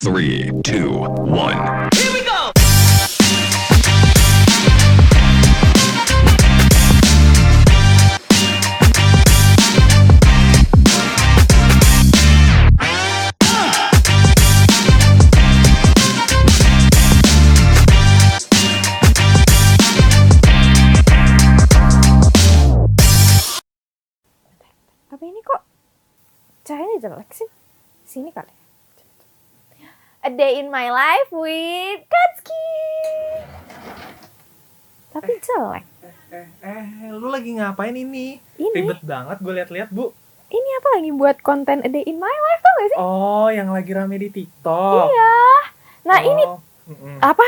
3, 2, 1. Here we go! Apa ini kok cahayanya jelek sih? Sini kali. A Day in My Life with Katski. Tapi jelek. Lu lagi ngapain ini? Ini. Ribet banget gue liat-liat, Bu. Ini apa lagi buat konten A Day in My Life, tau gak sih? Oh, yang lagi rame di TikTok. Iya. Nah ini mm-mm. apa?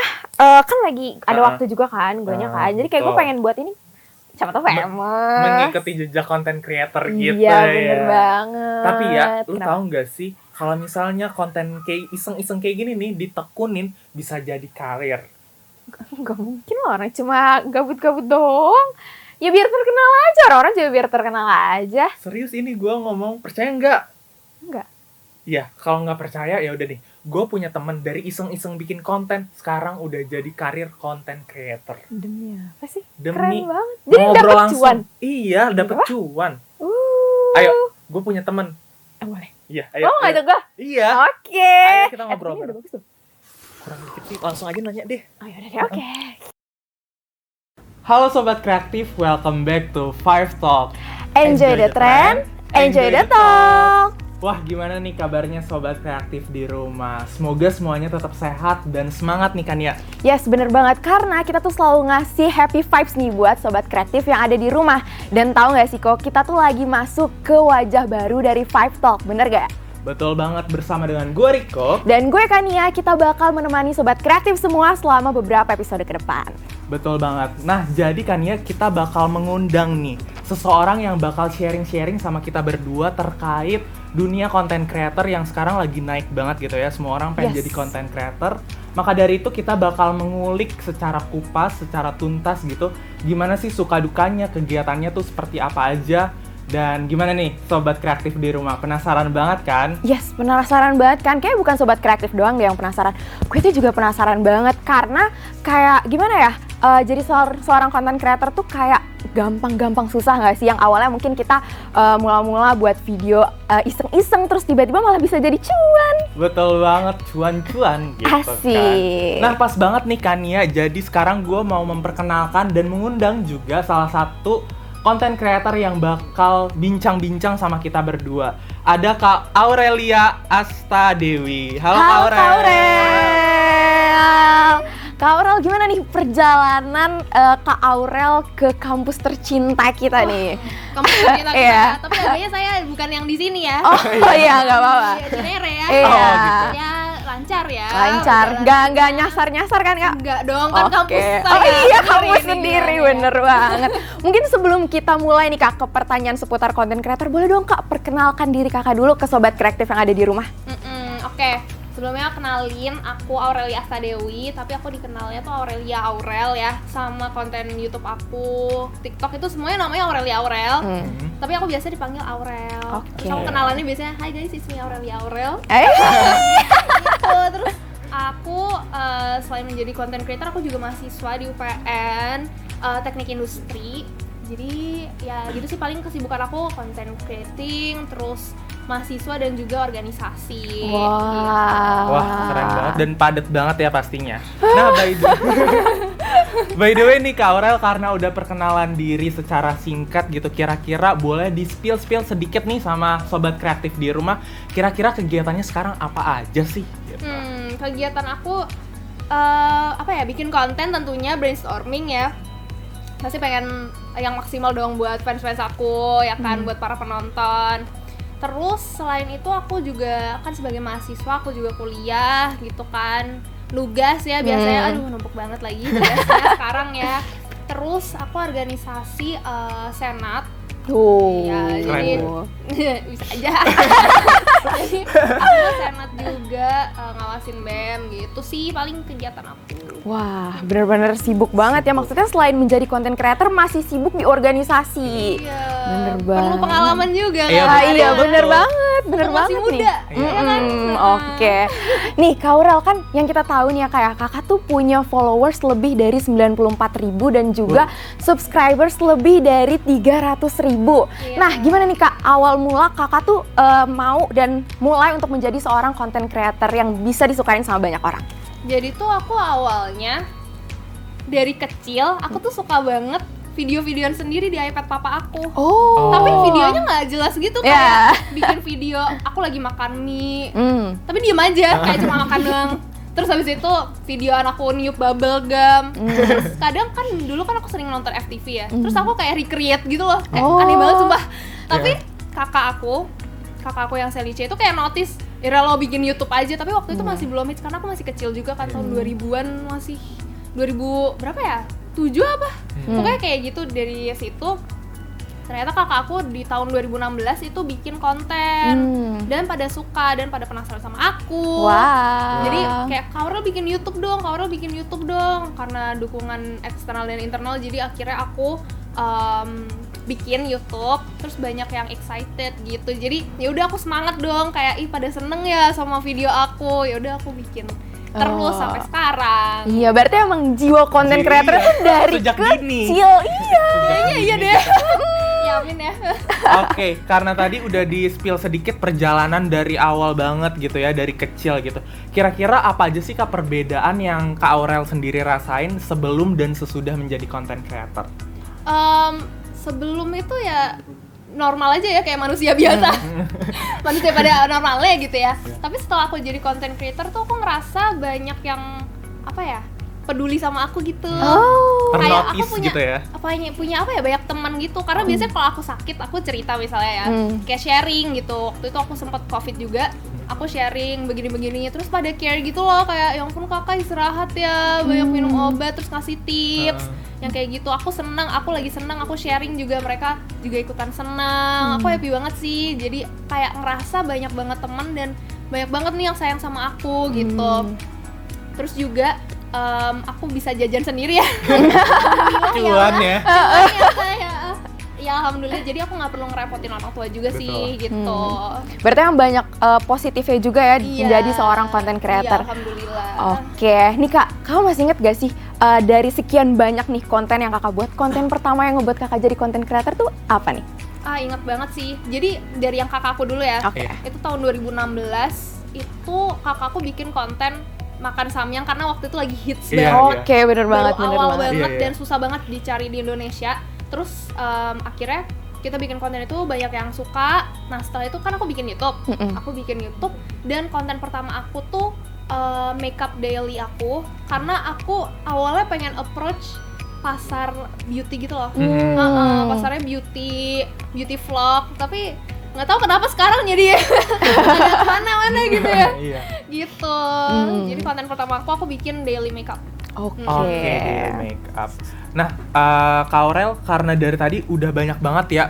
Kan lagi ada waktu juga kan, guanya kan. Jadi kayak gue betul. pengen buat ini. Siapa tau famous. Mengikuti jejak konten creator gitu Iya ya. bener banget. Tapi ya, lu Kenapa? tahu nggak sih kalau misalnya konten kayak iseng-iseng kayak gini nih ditekunin bisa jadi karir. Gak mungkin lah orang cuma gabut-gabut doang. Ya biar terkenal aja, orang-orang juga biar terkenal aja. Serius ini gue ngomong, percaya nggak? Enggak. Ya, kalau nggak percaya ya udah nih. Gue punya temen dari iseng-iseng bikin konten, sekarang udah jadi karir content creator. Demi apa sih? Demi Keren banget. Jadi ngobrol dapet langsung. cuan. Iya, dapet Wah. cuan. Uh. Ayo, gue punya temen. Boleh. Iya, ayo. Lo ngajak gue? Iya. Oke. Ayo kita ngobrol Ini bareng. udah bagus tuh. Kurang dikit sih, langsung aja nanya deh. Oh yaudah deh, oke. Halo Sobat Kreatif, welcome back to Five Talk. Enjoy the trend, enjoy the talk. Wah, gimana nih kabarnya Sobat Kreatif di rumah? Semoga semuanya tetap sehat dan semangat nih kan ya. Yes, bener banget. Karena kita tuh selalu ngasih happy vibes nih buat sobat kreatif yang ada di rumah. Dan tahu nggak sih kok, kita tuh lagi masuk ke wajah baru dari Five Talk, bener gak? Betul banget, bersama dengan gue Rico. Dan gue Kania, kita bakal menemani sobat kreatif semua selama beberapa episode ke depan. Betul banget. Nah, jadi kan ya kita bakal mengundang nih seseorang yang bakal sharing-sharing sama kita berdua terkait dunia content creator yang sekarang lagi naik banget gitu ya. Semua orang pengen Yes. jadi content creator. Maka dari itu kita bakal mengulik secara kupas, secara tuntas gitu. Gimana sih suka dukanya, kegiatannya tuh seperti apa aja. Dan gimana nih sobat kreatif di rumah? Penasaran banget kan? Yes, penasaran banget kan? Kayaknya bukan sobat kreatif doang deh yang penasaran. Gue tuh juga penasaran banget karena kayak gimana ya? Jadi seorang content creator tuh kayak gampang-gampang susah nggak sih? Yang awalnya mungkin kita mula-mula buat video iseng-iseng terus tiba-tiba malah bisa jadi cuan. Betul banget, cuan-cuan gitu Asik. kan. Nah pas banget nih kan ya, jadi sekarang gue mau memperkenalkan dan mengundang juga salah satu konten creator yang bakal bincang-bincang sama kita berdua. Ada Kak Aurelia Astadewi. Halo Kak Halo Aurel. Kak Aurel. Kak Aurel, gimana nih perjalanan Kak Aurel ke kampus tercinta kita nih? Kamu cerita kita, Iya. tapi agaknya saya bukan yang di sini ya. Oh iya, nggak apa-apa. Iya, Cinere ya. Iya. Oh, gitu. Ya lancar ya. Lancar, nggak nyasar-nyasar kan Kak? Enggak dong, kan kampus saya. Oh iya, kampus Ini sendiri, gimana ya? bener banget. Mungkin sebelum kita mulai nih Kak ke pertanyaan seputar konten creator, boleh dong Kak perkenalkan diri Kakak dulu ke sobat kreatif yang ada di rumah. Oke. Sebelumnya kenalin, aku Aurelia Astadewi, tapi aku dikenalnya tuh Aurelia Aurel ya, sama konten YouTube aku, TikTok itu semuanya namanya Aurelia Aurel. Tapi aku biasa dipanggil Aurel. Oke. Terus aku kenalannya biasanya, "Hai guys, it's me Aurelia Aurel." Gitu. Terus aku selain menjadi content creator, aku juga mahasiswa di UPN Teknik Industri. Jadi ya gitu sih paling kesibukan aku content creating, terus mahasiswa dan juga organisasi. Wah. Wah keren banget dan padat banget ya pastinya. Nah by the way nih Kak Aurel, karena udah perkenalan diri secara singkat gitu, kira-kira boleh di spill sedikit nih sama sobat kreatif di rumah. Kira-kira kegiatannya sekarang apa aja sih? Gitu. Kegiatan aku apa ya, bikin konten tentunya, brainstorming ya. Pasti pengen yang maksimal dong buat fans-fans aku ya kan, buat para penonton. Terus selain itu aku juga kan sebagai mahasiswa, aku juga kuliah gitu kan, nugas ya biasanya. Aduh numpuk banget lagi tugasnya sekarang ya. Terus aku organisasi senat. Tuh. Ya, Keren. jadi bisa aja. Jadi aku senat juga, ngawasin BEM gitu sih paling kegiatan aku. Wah, bener-bener sibuk banget ya. Maksudnya selain menjadi content creator masih sibuk di organisasi. Iya. Bener Perlu banget. pengalaman juga Iya, kan. Ah, iya, betul. bener banget. bener Masih banget muda, nih. ya kan? Oke. Nih Kak Aurel, kan yang kita tahu nih ya kayak kakak tuh punya followers lebih dari 94.000 dan juga subscribers lebih dari 300.000. Iya. Nah gimana nih Kak, awal mula kakak tuh mau dan mulai untuk menjadi seorang content creator yang bisa disukain sama banyak orang? Jadi tuh aku awalnya dari kecil aku tuh suka banget video-videoan sendiri di iPad papa aku. Oh. Tapi videonya nggak jelas gitu, Yeah. kayak bikin video aku lagi makan mie, tapi diem aja kayak cuma makan doang. Terus habis itu videoan aku niup bubble gum. Terus kadang kan dulu kan aku sering nonton FTV ya. Terus aku kayak recreate gitu loh. Aneh banget sumpah. Tapi kakak aku yang Selice itu kayak notice, Ira lo bikin YouTube aja, tapi waktu itu masih belum hits karena aku masih kecil juga kan, tahun 2000-an, masih 2000 berapa ya? 7 apa? Pokoknya kayak gitu. Dari situ ternyata kakak aku di tahun 2016 itu bikin konten dan pada suka dan pada penasaran sama aku. Wow. Jadi kayak Kak Aurel bikin YouTube dong, Kak Aurel bikin YouTube dong, karena dukungan eksternal dan internal. Jadi akhirnya aku bikin YouTube, terus banyak yang excited gitu. Jadi ya udah aku semangat dong, kayak ih pada seneng ya sama video aku. Ya udah aku bikin terus sampai sekarang. Iya, berarti emang jiwa konten Iya, creator tuh dari sejak dini. kecil. Iya. Kayaknya iya deh. Ya amin ya. Oke, karena tadi udah di-spill sedikit perjalanan dari awal banget gitu ya, dari kecil gitu. Kira-kira apa aja sih Kak perbedaan yang Kak Aurel sendiri rasain sebelum dan sesudah menjadi content creator? Sebelum itu ya normal aja ya, kayak manusia biasa. Manusia pada normalnya gitu ya. Tapi setelah aku jadi content creator tuh aku ngerasa banyak yang apa ya, peduli sama aku gitu. Oh. Kayak aku Ternotice punya gitu ya? punya apa ya, banyak teman gitu. Karena biasanya kalau aku sakit aku cerita misalnya ya, kayak sharing gitu. Waktu itu aku sempat COVID juga, aku sharing begini-begini, terus pada care gitu loh, kayak ya ampun kakak istirahat ya, banyak minum obat, terus ngasih tips. Yang kayak gitu, aku senang, aku lagi senang, aku sharing juga, mereka juga ikutan senang. Aku happy banget sih. Jadi kayak ngerasa banyak banget teman dan banyak banget nih yang sayang sama aku gitu. Terus juga aku bisa jajan sendiri ya. Cuan ya. Ya alhamdulillah, jadi aku nggak perlu ngerepotin orang tua juga sih gitu. Berarti yang banyak positifnya juga ya Iya. menjadi seorang content creator. Iya, alhamdulillah. Oke, nih Kak, kamu masih inget gak sih dari sekian banyak nih konten yang kakak buat, konten pertama yang ngebuat kakak jadi content creator tuh apa nih? Ingat banget sih. Jadi dari yang kakakku dulu ya. Oke. Itu tahun 2016 itu kakakku bikin konten makan samyang karena waktu itu lagi hits Iya, banget. Oke, bener banget, Baru bener awal banget. banget Iya. dan susah banget dicari di Indonesia. Terus akhirnya kita bikin konten itu banyak yang suka. Nah setelah itu kan aku bikin YouTube, dan konten pertama aku tuh makeup daily aku, karena aku awalnya pengen approach pasar beauty gitu loh. Pasarnya beauty vlog, tapi nggak tahu kenapa sekarang jadi ada kemana-mana gitu ya. Iya. Gitu. Jadi konten pertama aku bikin daily makeup. Oke. Oke, make up. Nah, Kak Aurel, karena dari tadi udah banyak banget ya.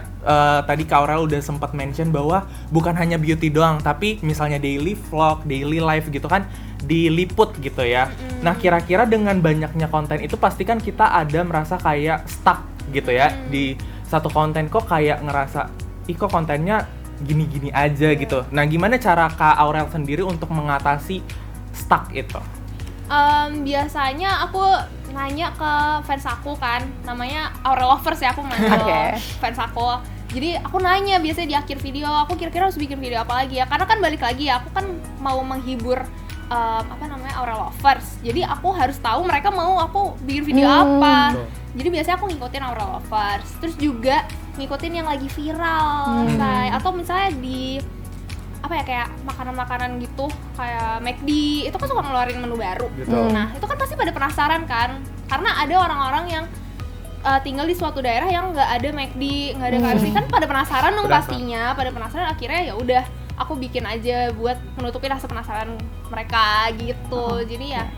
Tadi Kak Aurel udah sempat mention bahwa bukan hanya beauty doang, tapi misalnya daily vlog, daily life gitu kan diliput gitu ya. Nah, kira-kira dengan banyaknya konten itu pasti kan kita ada merasa kayak stuck gitu ya di satu konten, kok kayak ngerasa ih kok kontennya gini-gini aja gitu. Nah, gimana cara Kak Aurel sendiri untuk mengatasi stuck itu? Biasanya aku nanya ke fans aku kan, namanya Aurel Lovers ya, aku nanya Oke. fans aku. Jadi aku nanya biasanya di akhir video, aku kira-kira harus bikin video apa lagi ya? Karena kan balik lagi ya, aku kan mau menghibur Aurel Lovers. Jadi aku harus tahu mereka mau aku bikin video apa. Betul. Jadi biasanya aku ngikutin Aurel Lovers. Terus juga ngikutin yang lagi viral, kayak atau misalnya di kayak makanan-makanan gitu, kayak McD itu kan suka ngeluarin menu baru. Betul. Nah itu kan pasti pada penasaran kan, karena ada orang-orang yang tinggal di suatu daerah yang nggak ada McD, nggak ada KFC, kan pada penasaran dong pastinya, pada penasaran. Akhirnya ya udah aku bikin aja buat menutupi rasa penasaran mereka gitu. Jadi ya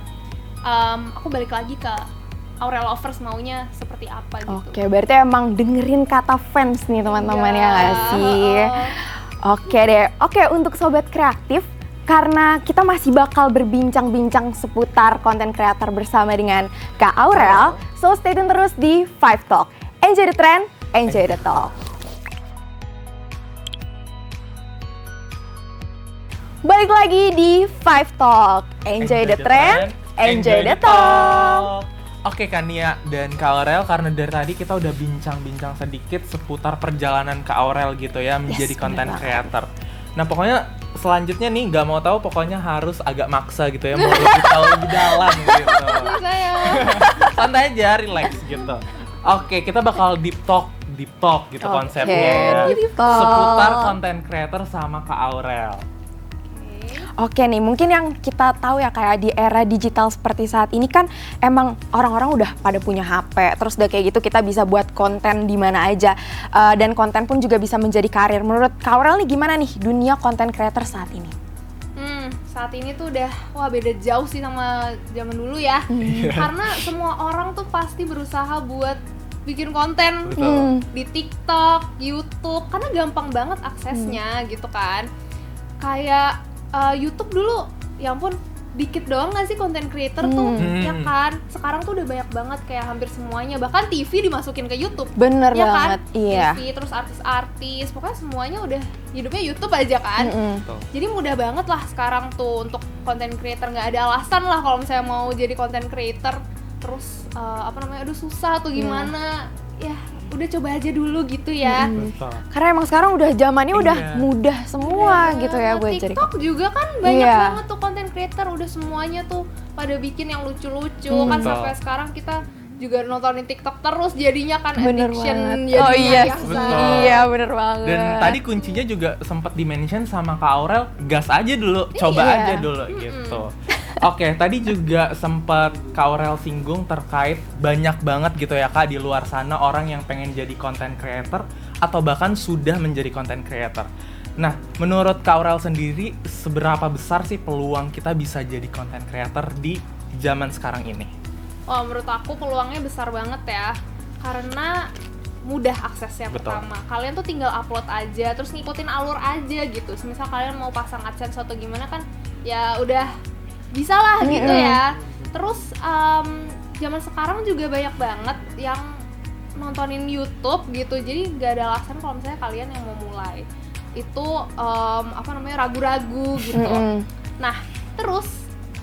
aku balik lagi ke Aurel Lovers maunya seperti apa gitu. Oke, berarti emang dengerin kata fans nih teman-teman ya nggak sih? Oke deh, oke untuk Sobat Kreatif, karena kita masih bakal berbincang-bincang seputar konten kreator bersama dengan Kak Aurel, so stay tune terus di Five Talk. Enjoy the trend, enjoy the talk. Balik lagi di Five Talk. Enjoy the trend, enjoy the talk. Oke Kania dan Kak Aurel, karena dari tadi kita udah bincang-bincang sedikit seputar perjalanan Kak Aurel gitu ya menjadi content creator. Nah pokoknya selanjutnya nih nggak mau tahu, pokoknya harus agak maksa gitu ya, mau lebih tahu lebih dalam gitu. Santai aja, relax gitu. Oke, kita bakal deep talk gitu konsepnya. Deep talk. Seputar content creator sama Kak Aurel. Oke nih, mungkin yang kita tahu ya kayak di era digital seperti saat ini kan emang orang-orang udah pada punya HP, terus udah kayak gitu kita bisa buat konten di mana aja, dan konten pun juga bisa menjadi karir. Menurut Kak Aurel nih gimana nih dunia content creator saat ini? Saat ini tuh udah beda jauh sih sama zaman dulu ya. Karena semua orang tuh pasti berusaha buat bikin konten. Di TikTok, YouTube, karena gampang banget aksesnya gitu kan. Kayak YouTube dulu, ya ampun, dikit doang gak sih content creator tuh, ya kan? Sekarang tuh udah banyak banget, kayak hampir semuanya, bahkan TV dimasukin ke YouTube. Bener ya banget, kan? iya. TV, terus artis-artis, pokoknya semuanya udah hidupnya YouTube aja kan. Jadi mudah banget lah sekarang tuh untuk content creator, nggak ada alasan lah kalau misalnya mau jadi content creator. Terus aduh susah tuh gimana, ya udah coba aja dulu gitu ya. Karena emang sekarang udah zamannya udah mudah semua gitu ya buat jadi. TikTok juga kan banyak banget tuh content creator, udah semuanya tuh pada bikin yang lucu-lucu kan. Sampai sekarang kita juga nontonin TikTok terus, jadinya kan addiction jadinya. Oh iya, iya bener banget. Dan tadi kuncinya juga sempat di-mention sama Kak Aurel, gas aja dulu, coba aja dulu gitu. Oke, tadi juga sempat Kak Aurel singgung terkait banyak banget gitu ya Kak di luar sana orang yang pengen jadi content creator atau bahkan sudah menjadi content creator. Nah, menurut Kak Aurel sendiri seberapa besar sih peluang kita bisa jadi content creator di zaman sekarang ini? Menurut aku peluangnya besar banget ya, karena mudah aksesnya. Pertama, kalian tuh tinggal upload aja, terus ngikutin alur aja gitu. Misal kalian mau pasang AdSense atau gimana kan, ya udah bisa lah gitu ya. Terus zaman sekarang juga banyak banget yang nontonin YouTube gitu, jadi nggak ada alasan kalau misalnya kalian yang mau mulai itu ragu-ragu gitu. Nah, terus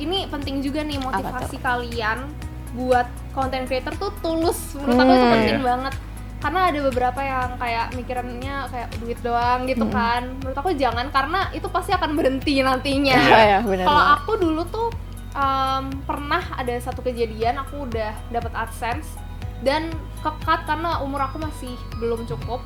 ini penting juga nih motivasi kalian buat content creator tuh tulus. Menurut aku itu penting banget. Karena ada beberapa yang kayak mikirannya kayak duit doang gitu kan. Menurut aku jangan, karena itu pasti akan berhenti nantinya. Kalau aku dulu tuh pernah ada satu kejadian, aku udah dapat AdSense dan ke-cut karena umur aku masih belum cukup.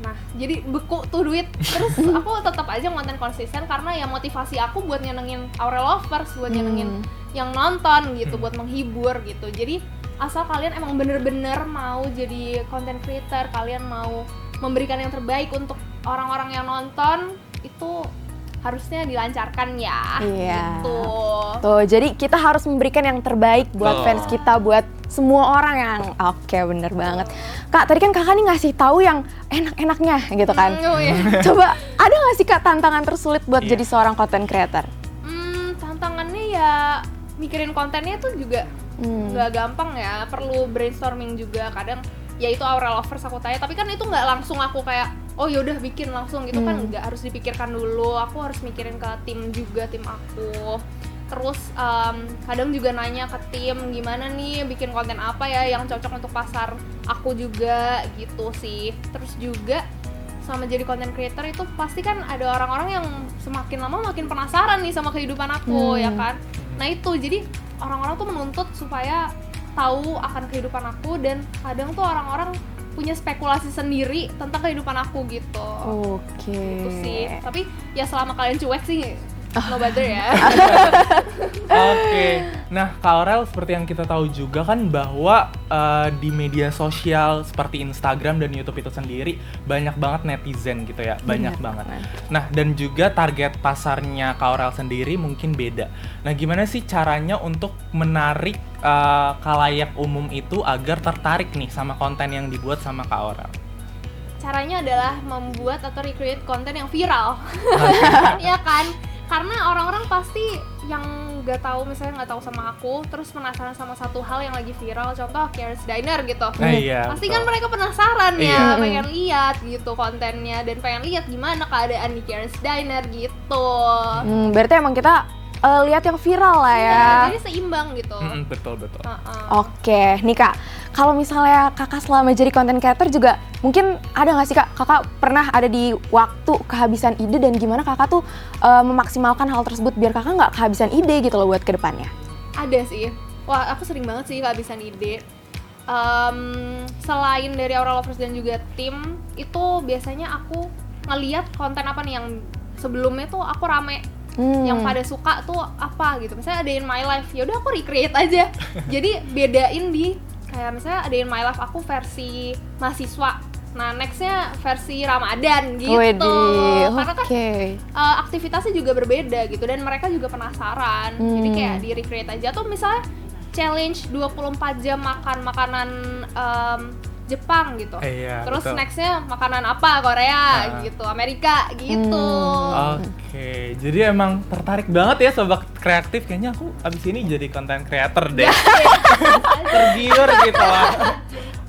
Nah, jadi beku tuh duit. Terus aku tetap aja konten konsisten karena ya motivasi aku buat nyenengin Aurel lovers, buat nyenengin yang nonton gitu, buat menghibur gitu. Jadi asal kalian emang bener-bener mau jadi content creator, kalian mau memberikan yang terbaik untuk orang-orang yang nonton, itu harusnya dilancarkan ya. Gitu. Tuh, jadi kita harus memberikan yang terbaik buat fans kita, buat semua orang yang bener banget. Kak, tadi kan kakak nih ngasih tahu yang enak-enaknya gitu kan. Coba ada nggak sih Kak tantangan tersulit buat jadi seorang content creator? Tantangannya ya mikirin kontennya tuh juga nggak gampang ya, perlu brainstorming juga. Kadang ya itu Aurel lovers aku tanya, tapi kan itu nggak langsung aku kayak oh yaudah bikin langsung gitu kan, nggak, harus dipikirkan dulu. Aku harus mikirin ke tim juga, tim aku. Terus kadang juga nanya ke tim gimana nih bikin konten apa ya yang cocok untuk pasar aku juga gitu sih. Terus juga sama jadi content creator itu pasti kan ada orang-orang yang semakin lama makin penasaran nih sama kehidupan aku ya kan. Nah itu jadi orang-orang tuh menuntut supaya tahu akan kehidupan aku, dan kadang tuh orang-orang punya spekulasi sendiri tentang kehidupan aku gitu. Gitu sih. Tapi ya selama kalian cuek sih no bother ya. Nah Kak Aurel, seperti yang kita tahu juga kan bahwa di media sosial seperti Instagram dan YouTube itu sendiri banyak banget netizen gitu ya, banyak banget. Nah dan juga target pasarnya Kak Aurel sendiri mungkin beda. Nah gimana sih caranya untuk menarik khalayak umum itu agar tertarik nih sama konten yang dibuat sama Kak Aurel? Caranya adalah membuat atau recreate konten yang viral. Ya kan? karena orang-orang pasti yang nggak tahu, misalnya nggak tahu sama aku, terus penasaran sama satu hal yang lagi viral, contoh Karen's Diner gitu. Iya, Pasti betul. kan mereka penasaran Iya. ya, pengen lihat gitu kontennya dan pengen lihat gimana keadaan di Karen's Diner gitu. Berarti emang kita lihat yang viral lah ya. Ya, jadi seimbang gitu. Betul. Oke, nih Kak, kalau misalnya Kakak selama jadi content creator juga mungkin ada nggak sih Kakak pernah ada di waktu kehabisan ide dan gimana Kakak tuh memaksimalkan hal tersebut biar Kakak nggak kehabisan ide gitu loh buat kedepannya? Ada sih. Wah, aku sering banget sih kehabisan ide. Selain dari Aura Lovers dan juga tim, itu biasanya aku ngeliat konten apa nih yang sebelumnya tuh aku rame, yang pada suka tuh apa gitu. Misalnya ada in my life, ya udah aku recreate aja. Jadi bedain di kayak misalnya ada in my life aku versi mahasiswa. Nah, nextnya versi Ramadan gitu. Widih, Karena kan oke. aktivitasnya juga berbeda gitu dan mereka juga penasaran. Jadi kayak di recreate aja tuh misalnya challenge 24 jam makan makanan Jepang gitu. Iya, Terus betul. nextnya makanan apa? Korea Nah. gitu, Amerika gitu. Oke, jadi emang tertarik banget ya sobat kreatif. Kayaknya aku abis ini jadi content creator deh. Tergiur gitu lah.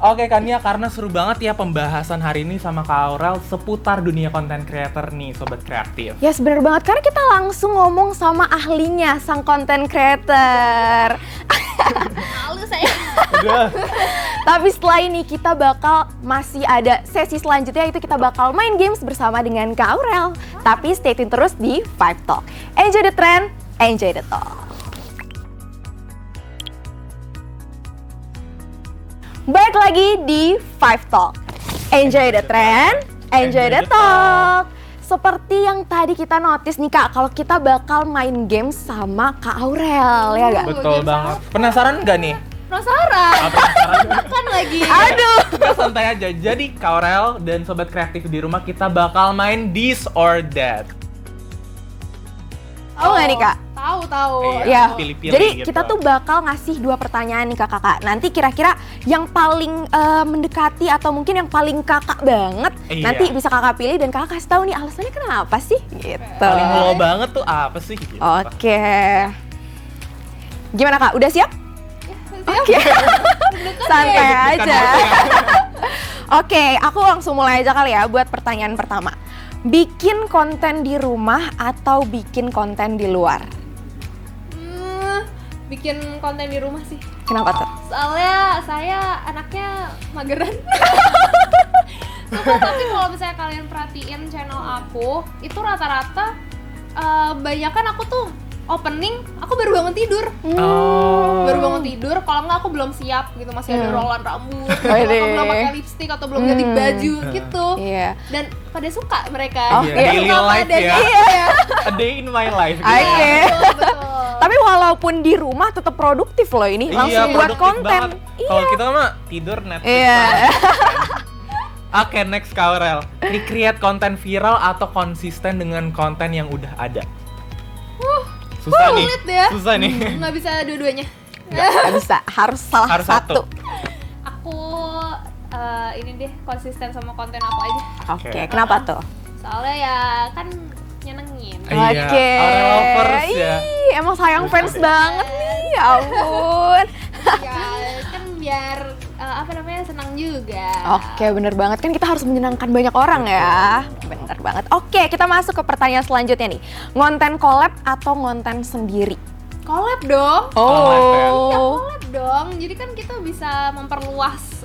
Oke Kania, karena seru banget ya pembahasan hari ini sama Kak Aurel seputar dunia content creator nih sobat kreatif. Yes, bener banget, karena kita langsung ngomong sama ahlinya, sang content creator. Lalu saya Udah. Tapi setelah ini kita bakal masih ada sesi selanjutnya, itu kita bakal main games bersama dengan Kak Aurel. Tapi stay tune terus di Five Talk. Enjoy the trend, enjoy the talk. Baik lagi di Five Talk. Enjoy the trend, enjoy the talk. Seperti yang tadi kita notice nih Kak, kalau kita bakal main games sama Kak Aurel, ya gak? Betul game banget. Penasaran nggak nih? penasaran. Kan lagi. Aduh. Kita santai aja. Jadi Kak Aurel dan sobat kreatif di rumah kita bakal main This or That. Tahu nggak nih Kak? Tahu. Iya. Ya, Pilih-pilih jadi gitu. kita tuh bakal ngasih 2 pertanyaan nih ke kakak. Nanti kira-kira yang paling mendekati atau mungkin yang paling kakak banget, Iya. nanti bisa kakak pilih dan kakak kasih tahu nih alasannya kenapa sih, gitu. Paling lo banget tuh apa sih? Gitu. Oke. Gimana Kak? Udah siap? Oke. Santai aja. Oke, aku langsung mulai aja kali ya buat pertanyaan pertama. Bikin konten di rumah atau bikin konten di luar? Bikin konten di rumah sih. Kenapa tuh? Soalnya saya anaknya mageran. Tapi kalau misalnya kalian perhatiin channel aku, itu rata-rata banyakan aku tuh opening, aku baru bangun tidur. Oh. Baru bangun tidur, kalau nggak aku belum siap gitu, masih ada rollan rambut, Wede. atau belum pakai lipstick atau belum ganti baju gitu. Iya. Dan pada suka mereka. Oh, Iya, iya. daily Suka life padanya. ya. Iya. A day in my life gitu. Oke. Betul. Tapi walaupun di rumah tetap produktif loh ini, langsung buat produktif konten. banget. Kalau kita mah tidur Netflix. Iya. Oke, next Kak Aurel. Recreate konten viral atau konsisten dengan konten yang udah ada? Susah nih. sulit ya. Susah nih. Nggak bisa dua-duanya. Nggak bisa, harus salah Harus satu. Aku ini deh konsisten sama konten aku aja. Oke, kenapa tuh? Soalnya ya kan nyenengin. Iya, Oke. Aurel lovers ya. Ih, emang sayang fans banget nih, ya ampun. Ya kan biar senang juga. Oke, bener banget. Kan kita harus menyenangkan banyak orang ya. Bener banget. Oke, kita masuk ke pertanyaan selanjutnya nih. Ngonten collab atau ngonten sendiri? Collab dong. Ya Oh. collab dong. Jadi kan kita bisa memperluas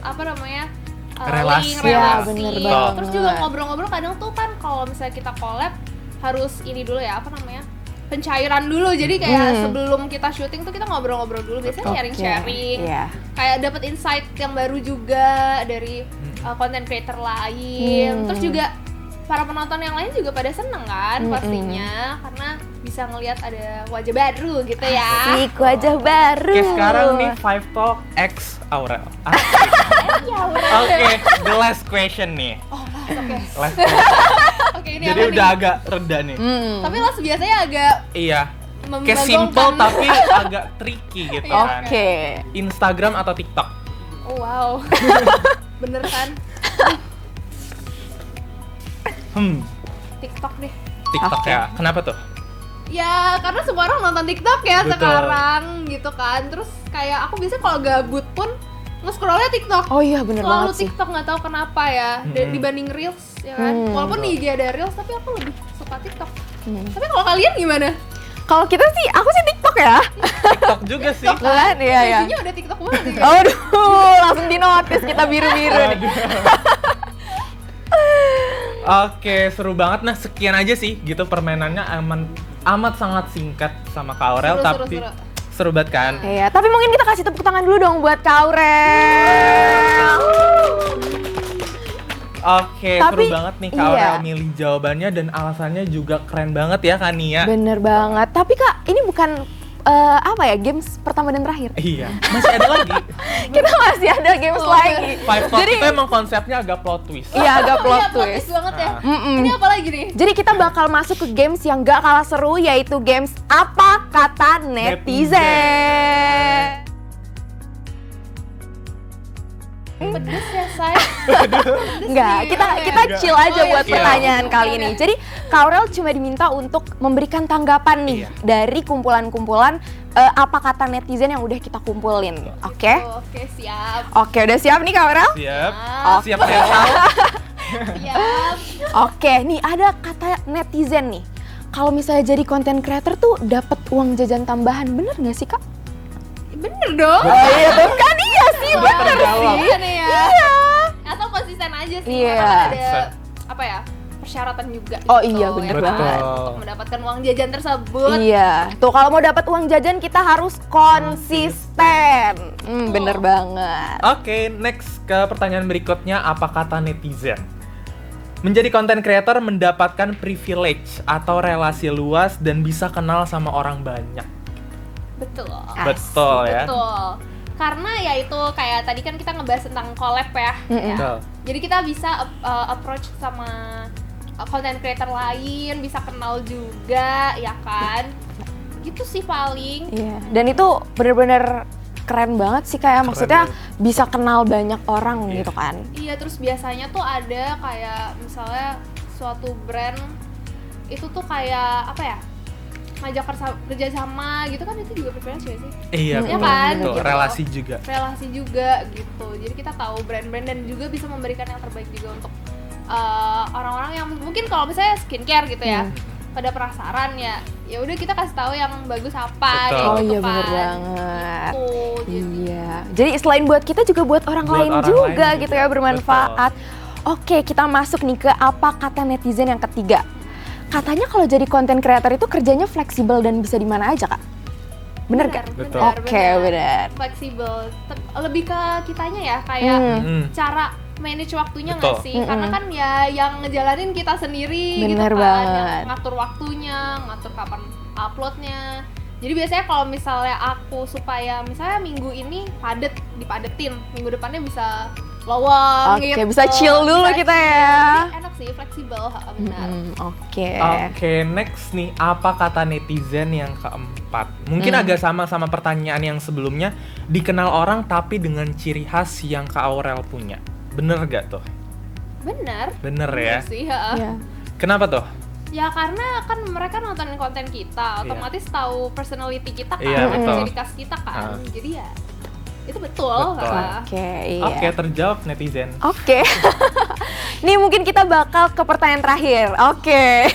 Relasi. link, relasi. Ya, bener banget. Terus juga ngobrol-ngobrol kadang tuh kan kalau misalnya kita collab harus ini dulu ya pencairan dulu. Jadi kayak sebelum kita syuting tuh kita ngobrol-ngobrol dulu. Biasanya sharing-sharing. Iya. Kayak dapat insight yang baru juga dari content creator lain. Terus juga para penonton yang lain juga pada seneng kan pastinya karena bisa ngelihat ada wajah baru gitu ya. Asik, wajah baru. Oke, sekarang nih Five Talk X Aurel. Oke, the last question nih. Oke. Last question. Oke, ini Jadi apa udah nih? agak reda nih. Tapi Las biasanya agak Iya. Kayak membagongkan. simple tapi agak tricky gitu kan. Oke. Instagram atau TikTok? Oh, wow. Bener kan? TikTok deh. TikTok Oke. ya. Kenapa tuh? Ya karena semua orang nonton TikTok ya Betul. sekarang gitu kan. Terus kayak aku biasanya kalau gabut pun nge-scrollnya TikTok. Oh iya bener Selalu banget sih. TikTok, nggak tahu kenapa ya. Dibanding Reels ya kan. Walaupun di IG ada Reels tapi aku lebih suka TikTok. Tapi kalau kalian gimana? Kalau kita sih, aku sih TikTok ya. TikTok juga sih. Kan, iya ya. Bajunya udah TikTok banget ya. Aduh, langsung di notice kita biru-biru nih. Waduh. Oke, seru banget. Nah, sekian aja sih gitu permainannya amat sangat singkat sama Kak Aurel, Seru, tapi seru. seru banget kan? Iya, tapi mungkin kita kasih tepuk tangan dulu dong buat Kak Aurel. Oke, Tapi, seru banget nih Kak iya. Aurel milih jawabannya dan alasannya juga keren banget ya Kak Nia. Bener banget. Tapi Kak, ini bukan games pertama dan terakhir. Iya, masih ada lagi. Kita masih ada games lagi. Five Talk Jadi, itu emang konsepnya agak plot twist. iya agak plot Iya, plot twist. twist banget ya. Mm-mm. Ini apa lagi nih? Jadi kita bakal masuk ke games yang gak kalah seru, yaitu games apa kata netizen. Pedes ya, Say. Enggak, nih, kita apa ya? kita chill aja Oh, iya, buat chill. pertanyaan Oke, kali oke. ini. Jadi Kak Aurel cuma diminta untuk memberikan tanggapan nih Iya. dari kumpulan-kumpulan apa kata netizen yang udah kita kumpulin. Oke? Oh, oke, siap. Oke, udah siap nih Kak Aurel? Siap. Siap. Siap mental. Siap. Oke, nih ada kata netizen nih. Kalau misalnya jadi content creator tuh dapat uang jajan tambahan, bener nggak sih Kak? Bener dong. Oh iya tuh kan iya sih, Udah bener terjawab. sih. Iya nih ya. Iya. Atau konsisten aja sih. Iya. Karena ada apa ya? Persyaratan juga. Oh gitu, iya, bener ya kan? banget. Untuk mendapatkan uang jajan tersebut. Iya, tuh kalau mau dapat uang jajan kita harus konsisten. Bener banget. Oke, next ke pertanyaan berikutnya, apa kata netizen? Menjadi content creator mendapatkan privilege atau relasi luas dan bisa kenal sama orang banyak. Betul. Betul ya. Betul. Karena ya itu kayak tadi kan kita ngebahas tentang collab ya. Ya. Betul. Jadi kita bisa approach sama content creator lain, bisa kenal juga, ya kan? Gitu sih paling. Iya, dan itu bener-bener keren banget sih kayak maksudnya bisa kenal banyak orang Iya. gitu kan. Iya, terus biasanya tuh ada kayak misalnya suatu brand itu tuh kayak apa ya? Ngajak kerja sama gitu kan, itu juga privilege ya sih? Iya, Iya betul. kan? Betul. Gitu. Relasi juga. Relasi juga gitu. Jadi kita tahu brand-brand dan juga bisa memberikan yang terbaik juga untuk orang-orang yang mungkin kalau misalnya skincare gitu ya. Pada penasaran ya udah kita kasih tahu yang bagus apa Betul. kayak Oh gitu iya kan. bener banget. Gitu. Jadi Iya. Jadi selain buat kita juga buat orang Buat lain orang juga lain gitu juga. ya, bermanfaat. Oke, kita masuk nih ke apa kata netizen yang ketiga. Katanya kalau jadi content creator itu kerjanya fleksibel dan bisa di mana aja, Kak. Bener gak? Betul. Oke, bener. Fleksibel. Lebih ke kitanya ya kayak cara manage waktunya nggak Betul. sih? Karena kan ya yang ngejalanin kita sendiri Bener gitu kan, banget. yang ngatur waktunya, ngatur kapan uploadnya. Jadi biasanya kalau misalnya aku supaya misalnya minggu ini dipadetin, minggu depannya bisa lowong Oke, gitu. bisa chill dulu kita chill. ya. Jadi enak sih, fleksibel, benar. Oke. Oke, next nih, apa kata netizen yang keempat? Mungkin agak sama pertanyaan yang sebelumnya, dikenal orang tapi dengan ciri khas yang Kak Aurel punya. Bener gak tuh? Bener. Bener ya? Sih, ha. Iya. Kenapa tuh? Ya karena kan mereka nontonin konten kita, otomatis tahu personality kita kan, Iya, betul. ciri khas kita kan. Ah. Jadi ya itu betul. Betul. Ha. Oke, iya. Oke, terjawab netizen. Oke. Nih mungkin kita bakal ke pertanyaan terakhir. Oke.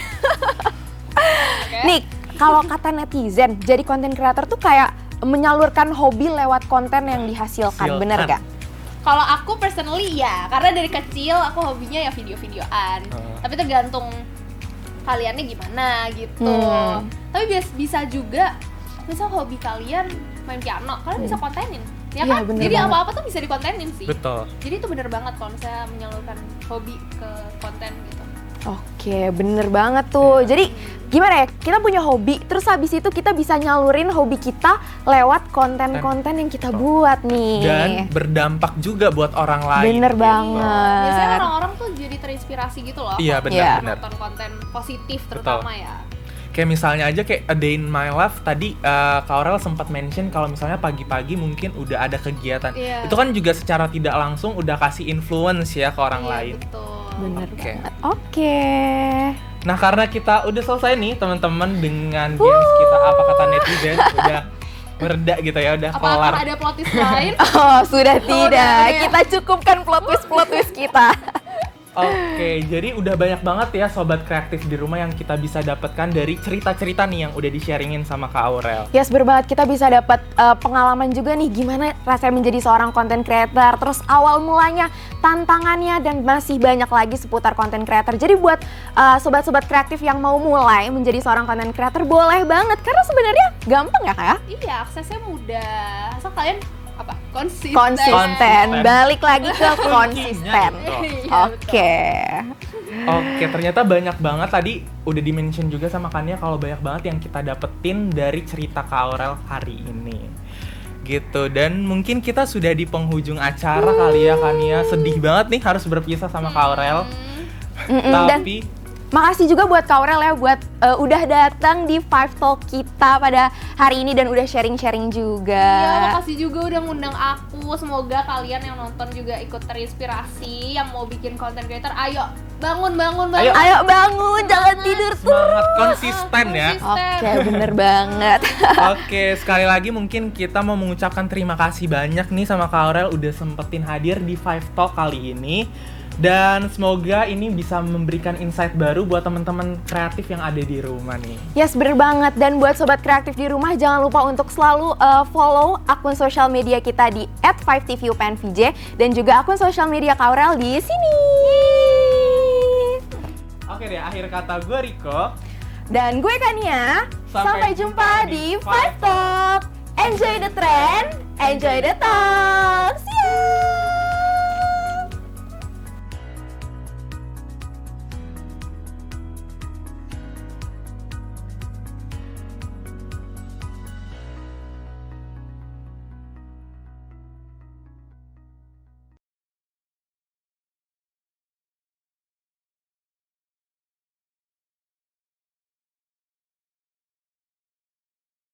Nih, kalau kata netizen, jadi content creator tuh kayak menyalurkan hobi lewat konten yang dihasilkan, bener gak? Kalau aku personally ya, karena dari kecil aku hobinya ya video-videoan. Tapi tergantung kaliannya gimana gitu. Tapi bisa juga, misal hobi kalian main piano, kalian bisa kontenin. Ya Iya, kan? bener Jadi banget. apa-apa tuh bisa dikontenin sih. Betul. Jadi itu bener banget kalau misalnya menyalurkan hobi ke konten gitu. Oke, bener banget tuh. Jadi gimana ya, kita punya hobi, terus habis itu kita bisa nyalurin hobi kita lewat konten-konten yang kita buat nih. Dan berdampak juga buat orang lain. Bener gitu. banget. Biasanya orang-orang tuh jadi terinspirasi gitu loh. Iya, kalau benar-benar. nonton konten positif terutama ya. Kayak misalnya aja kayak A Day in My Life tadi Kak Aurel sempat mention kalau misalnya pagi-pagi mungkin udah ada kegiatan. Iya. Itu kan juga secara tidak langsung udah kasih influence ya ke orang Iya, lain. betul. Bener Oke. banget. Oke. Nah, karena kita udah selesai nih teman-teman dengan games kita apa kata netizen, udah mereda gitu ya, udah Apakah kelar. ada plot twist lain? Oh, sudah tidak. udah. Kita cukupkan plot twist kita. Oke, jadi udah banyak banget ya sobat kreatif di rumah yang kita bisa dapatkan dari cerita-cerita nih yang udah di-sharingin sama Kak Aurel. Yes, bener banget. Kita bisa dapat pengalaman juga nih gimana rasanya menjadi seorang content creator. Terus awal mulanya, tantangannya, dan masih banyak lagi seputar content creator. Jadi buat sobat-sobat kreatif yang mau mulai menjadi seorang content creator, boleh banget. Karena sebenarnya gampang ya, Kak? Iya, aksesnya mudah. Asal kalian apa? Konsisten. Konsisten. Balik lagi ke konsisten. Iya, Oke. Oke, ternyata banyak banget tadi udah di-mention juga sama Kania kalau banyak banget yang kita dapetin dari cerita Kak Aurel hari ini. Gitu, dan mungkin kita sudah di penghujung acara kali ya Kania. Sedih banget nih harus berpisah sama Kak Aurel. Tapi Makasih juga buat Kak Aurel ya buat udah datang di Five Talk kita pada hari ini dan udah sharing-sharing juga. Iya, makasih juga udah ngundang aku. Semoga kalian yang nonton juga ikut terinspirasi, yang mau bikin content creator. Ayo, bangun. Ayo bangun, jangan tidur tuh. semangat konsisten ya. Oke, bener banget. Oke, sekali lagi mungkin kita mau mengucapkan terima kasih banyak nih sama Kak Aurel udah sempetin hadir di Five Talk kali ini. Dan semoga ini bisa memberikan insight baru buat teman-teman kreatif yang ada di rumah nih. Yes, bener banget. Dan buat sobat kreatif di rumah, jangan lupa untuk selalu follow akun sosial media kita di @5tvupnvj dan juga akun sosial media Kak Aurel di sini. Oke deh, akhir kata gue Riko. Dan gue Kania. Sampai Sampai jumpa di Five Talk. Enjoy the trend, enjoy the talk. See